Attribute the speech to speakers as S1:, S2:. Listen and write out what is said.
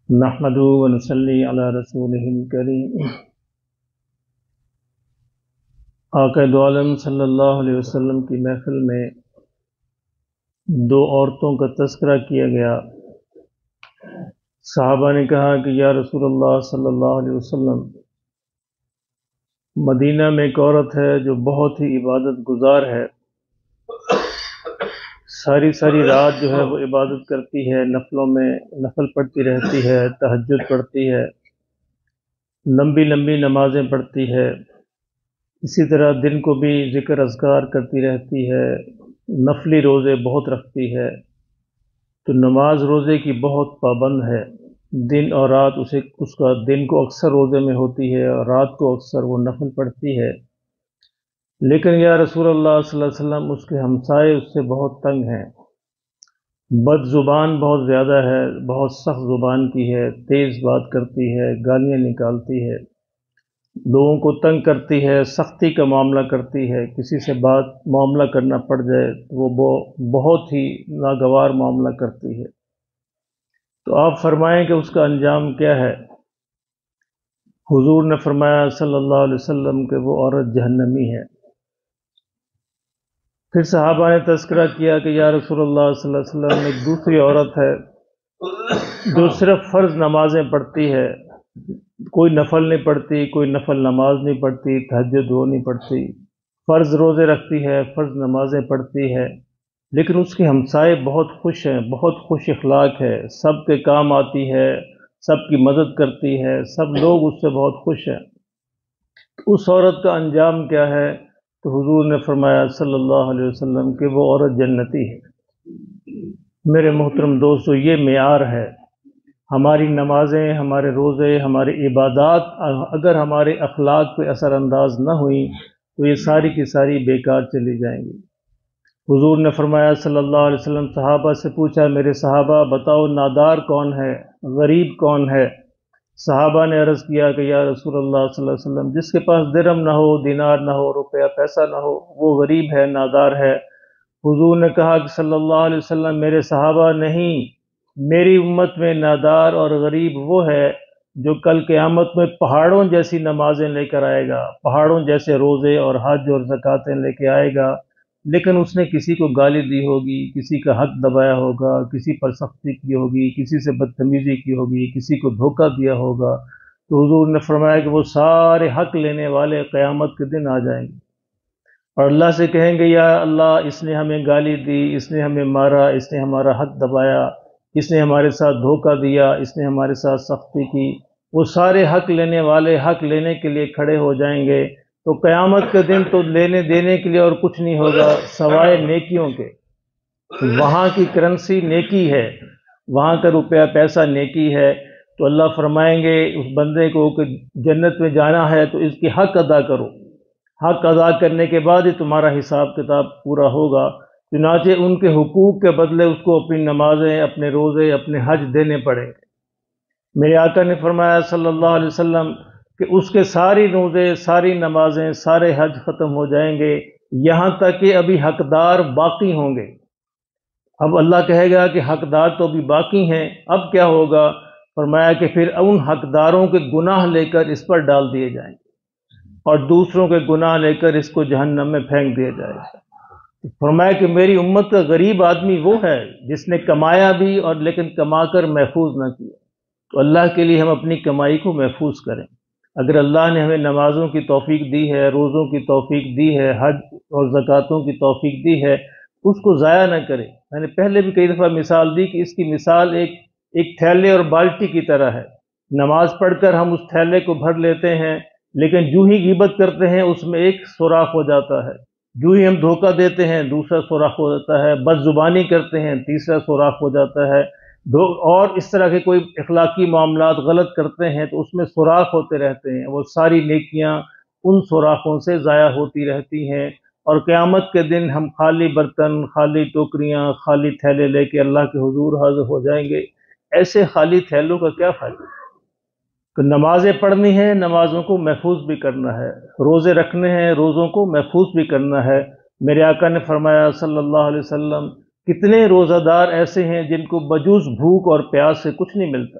S1: نحمدہ و نصلی علی رسولہ الکریم۔ آقا دو عالم صلی اللہ علیہ وسلم کی محفل میں دو عورتوں کا تذکرہ کیا گیا۔ صحابہ نے کہا کہ یا رسول اللہ صلی اللہ علیہ وسلم، مدینہ میں ایک عورت ہے جو بہت ہی عبادت گزار ہے، ساری رات جو ہے وہ عبادت کرتی ہے، نفلوں میں نفل پڑھتی رہتی ہے، تہجد پڑھتی ہے، لمبی نمازیں پڑھتی ہے، اسی طرح دن کو بھی ذکر اذکار کرتی رہتی ہے، نفلی روزے بہت رکھتی ہے، تو نماز روزے کی بہت پابند ہے۔ دن اور رات اس کا دن کو اکثر روزے میں ہوتی ہے اور رات کو اکثر وہ نفل پڑھتی ہے، لیکن یا رسول اللہ صلی اللہ علیہ وسلم اس کے ہمسائے اس سے بہت تنگ ہیں، بد زبان بہت زیادہ ہے، بہت سخت زبان کی ہے، تیز بات کرتی ہے، گالیاں نکالتی ہے، لوگوں کو تنگ کرتی ہے، سختی کا معاملہ کرتی ہے، کسی سے معاملہ کرنا پڑ جائے تو وہ بہت ہی ناگوار معاملہ کرتی ہے۔ تو آپ فرمائیں کہ اس کا انجام کیا ہے؟ حضور نے فرمایا صلی اللہ علیہ وسلم کہ وہ عورت جہنمی ہے۔ پھر صحابہ نے تذکرہ کیا کہ یا رسول اللہ صلی اللہ علیہ وسلم ایک دوسری عورت ہے جو صرف فرض نمازیں پڑھتی ہے، کوئی نفل نہیں پڑھتی، کوئی نفل نماز نہیں پڑھتی، تہجد وہ نہیں پڑھتی، فرض روزے رکھتی ہے، فرض نمازیں پڑھتی ہے، لیکن اس کے ہمسائے بہت خوش ہیں، بہت خوش اخلاق ہے، سب کے کام آتی ہے، سب کی مدد کرتی ہے، سب لوگ اس سے بہت خوش ہیں۔ اس عورت کا انجام کیا ہے؟ تو حضور نے فرمایا صلی اللہ علیہ وسلم کہ وہ عورت جنتی ہے۔ میرے محترم دوستو، یہ معیار ہے۔ ہماری نمازیں، ہمارے روزے، ہماری عبادات اگر ہمارے اخلاق پہ اثر انداز نہ ہوئیں تو یہ ساری کی ساری بیکار چلی جائیں گی۔ حضور نے فرمایا صلی اللہ علیہ وسلم، صحابہ سے پوچھا میرے صحابہ بتاؤ نادار کون ہے، غریب کون ہے؟ صحابہ نے عرض کیا کہ یا رسول اللہ صلی اللہ علیہ وسلم، جس کے پاس درہم نہ ہو، دینار نہ ہو، روپیہ پیسہ نہ ہو، وہ غریب ہے، نادار ہے۔ حضور نے کہا کہ صلی اللہ علیہ وسلم، میرے صحابہ نہیں، میری امت میں نادار اور غریب وہ ہے جو کل قیامت میں پہاڑوں جیسی نمازیں لے کر آئے گا، پہاڑوں جیسے روزے اور حج اور زکاتیں لے کے آئے گا، لیکن اس نے کسی کو گالی دی ہوگی، کسی کا حق دبایا ہوگا، کسی پر سختی کی ہوگی، کسی سے بدتمیزی کی ہوگی، کسی کو دھوکہ دیا ہوگا، تو حضور نے فرمایا کہ وہ سارے حق لینے والے قیامت کے دن آ جائیں گے اور اللہ سے کہیں گے یا اللہ اس نے ہمیں گالی دی، اس نے ہمیں مارا، اس نے ہمارا حق دبایا، اس نے ہمارے ساتھ دھوکہ دیا، اس نے ہمارے ساتھ سختی کی۔ وہ سارے حق لینے والے حق لینے کے لیے کھڑے ہو جائیں گے، تو قیامت کے دن تو لینے دینے کے لیے اور کچھ نہیں ہوگا سوائے نیکیوں کے۔ وہاں کی کرنسی نیکی ہے، وہاں کا روپیہ پیسہ نیکی ہے، تو اللہ فرمائیں گے اس بندے کو کہ جنت میں جانا ہے تو اس کی حق ادا کرو، حق ادا کرنے کے بعد ہی تمہارا حساب کتاب پورا ہوگا۔ چنانچہ ان کے حقوق کے بدلے اس کو اپنی نمازیں، اپنے روزے، اپنے حج دینے پڑیں گے۔ میرے آقا نے فرمایا صلی اللہ علیہ وسلم کہ اس کے ساری روزے، ساری نمازیں، سارے حج ختم ہو جائیں گے، یہاں تک کہ ابھی حقدار باقی ہوں گے۔ اب اللہ کہے گا کہ حقدار تو ابھی باقی ہیں، اب کیا ہوگا؟ فرمایا کہ پھر ان حقداروں کے گناہ لے کر اس پر ڈال دیے جائیں گے اور دوسروں کے گناہ لے کر اس کو جہنم میں پھینک دیا جائے گا۔ فرمایا کہ میری امت کا غریب آدمی وہ ہے جس نے کمایا بھی اور لیکن کما کر محفوظ نہ کیا۔ تو اللہ کے لیے ہم اپنی کمائی کو محفوظ کریں۔ اگر اللہ نے ہمیں نمازوں کی توفیق دی ہے، روزوں کی توفیق دی ہے، حج اور زکاتوں کی توفیق دی ہے، اس کو ضائع نہ کریں۔ میں نے پہلے بھی کئی دفعہ مثال دی کہ اس کی مثال ایک تھیلے اور بالٹی کی طرح ہے۔ نماز پڑھ کر ہم اس تھیلے کو بھر لیتے ہیں، لیکن جو ہی غیبت کرتے ہیں اس میں ایک سوراخ ہو جاتا ہے، جو ہی ہم دھوکہ دیتے ہیں دوسرا سوراخ ہو جاتا ہے، بد زبانی کرتے ہیں تیسرا سوراخ ہو جاتا ہے، اور اس طرح کے کوئی اخلاقی معاملات غلط کرتے ہیں تو اس میں سوراخ ہوتے رہتے ہیں، وہ ساری نیکیاں ان سوراخوں سے ضائع ہوتی رہتی ہیں، اور قیامت کے دن ہم خالی برتن، خالی ٹوکریاں، خالی تھیلے لے کے اللہ کے حضور حاضر ہو جائیں گے۔ ایسے خالی تھیلوں کا کیا فائدہ؟ تو نمازیں پڑھنی ہیں، نمازوں کو محفوظ بھی کرنا ہے، روزے رکھنے ہیں، روزوں کو محفوظ بھی کرنا ہے۔ میرے آقا نے فرمایا صلی اللہ علیہ وسلم، کتنے روزہ دار ایسے ہیں جن کو بجوز بھوک اور پیاس سے کچھ نہیں ملتا،